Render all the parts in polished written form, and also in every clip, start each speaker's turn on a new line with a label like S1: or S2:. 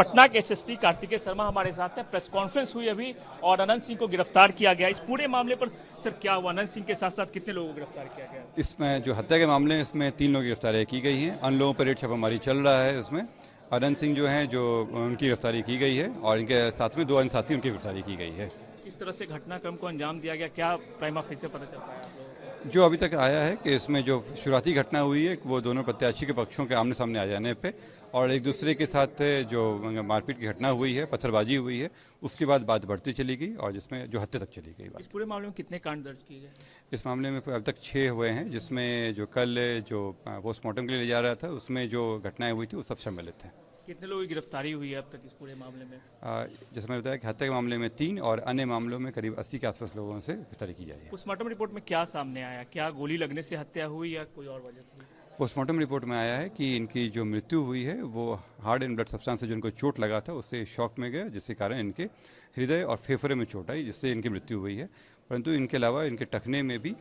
S1: पटना के एसएसपी कार्तिकेय शर्मा हमारे साथ हैं। प्रेस कॉन्फ्रेंस हुई अभी और अनंत सिंह को गिरफ्तार किया गया। इस पूरे मामले पर सर क्या हुआ? अनंत सिंह के साथ साथ कितने लोगों को गिरफ्तार किया गया?
S2: इसमें जो हत्या के मामले हैं इसमें 3 लोगों की गिरफ्तारियाँ की गई हैं। अन्य लोगों पर रेड छापामारी चल रहा है। इसमें अनंत सिंह जो हैं जो उनकी गिरफ्तारी की गई है और इनके साथ में 2 अन्य साथी उनकी गिरफ्तारी की गई है।
S1: किस तरह से घटनाक्रम को अंजाम दिया गया, क्या प्राइमा फेसी पता चल पाया आप लोगों को?
S2: जो अभी तक आया है कि इसमें जो शुरुआती घटना हुई है वो दोनों प्रत्याशी के पक्षों के आमने सामने आ जाने पे और एक दूसरे के साथ जो मारपीट की घटना हुई है, पत्थरबाजी हुई है, उसके बाद बात बढ़ती चली गई और जिसमें जो हत्या तक चली गई।
S1: इस पूरे मामले में कितने कांड दर्ज किए गए?
S2: इस मामले में अब तक 6 हुए हैं, जिसमें जो कल जो पोस्टमार्टम के लिए ले जा रहा था उसमें जो घटनाएं हुई थी वो सब सम्मिलित हैं।
S1: कितने लोगों की गिरफ्तारी हुई है अब तक इस पूरे मामले में?
S2: जैसे मैंने बताया कि हत्या के मामले में 3 और अन्य मामलों में करीब 80 के आसपास लोगों से गिरफ्तारी की जाए है।
S1: पोस्टमार्टम रिपोर्ट में क्या सामने आया? क्या गोली लगने से हत्या हुई या कोई और वजह थी?
S2: पोस्टमार्टम रिपोर्ट में आया है कि इनकी जो मृत्यु हुई है वो हार्ड एंड ब्लड सब्सटेंस से जो इनको चोट लगा था उससे शॉक में गया, जिसके कारण इनके हृदय और फेफड़े में चोट आई, जिससे इनकी मृत्यु हुई है। परंतु इनके अलावा इनके टखने में भी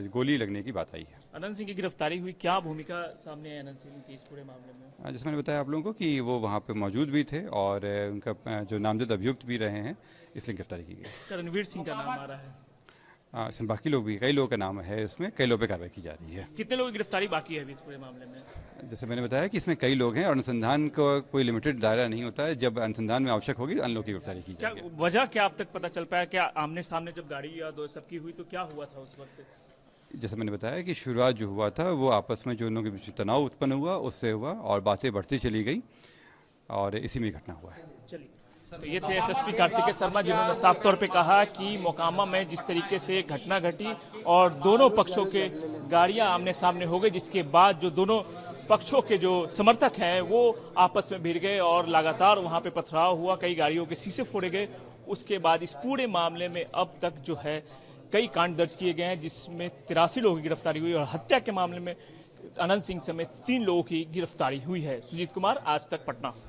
S2: गोली लगने की बात आई है।
S1: अनंत सिंह की गिरफ्तारी हुई, क्या भूमिका सामने आई अनंत सिंह की इस पूरे मामले में?
S2: जैसे मैंने बताया आप लोगों को कि वो वहाँ पे मौजूद भी थे और उनका जो नामजद अभियुक्त भी रहे हैं, इसलिए गिरफ्तारी की गई।
S1: रणवीर सिंह का नाम आ रहा है।
S2: इसमें बाकी लोग भी, कई लोगों का नाम है, इसमें कई लोगों पर कार्रवाई की जा रही है।
S1: कितने लोगों की गिरफ्तारी बाकी है अभी इस पूरे मामले में?
S2: जैसे मैंने बताया कि इसमें कई लोग हैं और अनुसंधान का कोई लिमिटेड दायरा नहीं होता है। जब अनुसंधान में आवश्यक होगी अन्य लोगों की गिरफ्तारी की
S1: क्या
S2: जाएगी।
S1: वजह क्या अब तक पता चल पाया? क्या आमने सामने जब गाड़ी या दो सबकी हुई तो क्या हुआ था उस वक्त?
S2: जैसे मैंने बताया कि शुरुआत जो हुआ था वो आपस में जो उन लोगों के बीच तनाव उत्पन्न हुआ उससे हुआ और बातें बढ़ती चली गई और इसी में घटना हुआ है।
S1: चलिए, तो ये थे एसएसपी कार्तिकेय शर्मा, जिन्होंने साफ तौर पे कहा कि मोकामा में जिस तरीके से घटना घटी और दोनों पक्षों के गाड़ियां आमने सामने हो गई, जिसके बाद जो दोनों पक्षों के जो समर्थक हैं वो आपस में भिड़ गए और लगातार वहां पे पथराव हुआ, कई गाड़ियों के शीशे फोड़े गए। उसके बाद इस पूरे मामले में अब तक जो है कई कांड दर्ज किए गए हैं, जिसमें 83 लोगों की गिरफ्तारी हुई और हत्या के मामले में अनंत सिंह समेत 3 लोगों की गिरफ्तारी हुई है। सुजीत कुमार, आज तक, पटना।